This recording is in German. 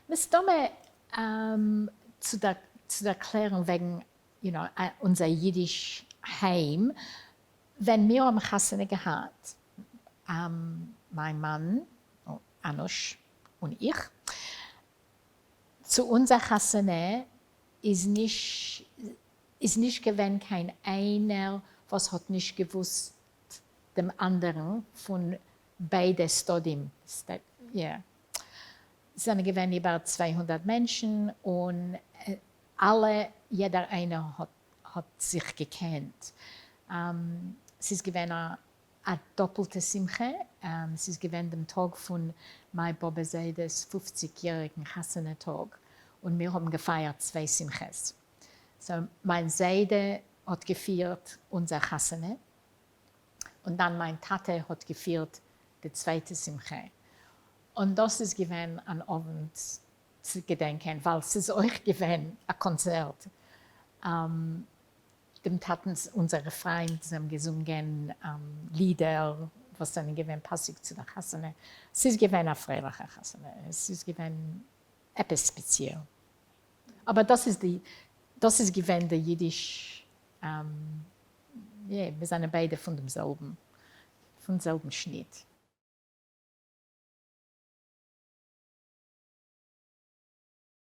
Miss Domme, zu der Erklärung wegen unser Jiddisch Heim, wenn wir am Chassene gehabt, mein Mann, Anush und ich, zu unser Chassene ist nicht gewesen kein einer, was hat nicht gewusst dem anderen von beide Stodim. Yeah. Es sind gewesen über 200 Menschen und jeder eine hat sich gekannt. Es ist gewesen eine doppelte Simche. Es ist gewesen dem Tag von mein Baba Seides 50-jährigen Chassene-Tag. Und wir haben gefeiert 2 Simches. So, mein Seide hat gefeiert unser Chassene. Und dann mein Tate hat gefeiert die zweite Simche. Und das ist gewesen an Abend zu gedenken, weil es ist euch gewesen, ein Konzert. Dem Taten unsere Freunde haben gesungen Lieder, was dann gewesen passig zu der Chassene. Es ist gewesen eine freiliche Chassene. Es ist gewesen etwas speziell. Aber das ist gewesen der Jiddisch. Wir sind beide von demselben Schnitt.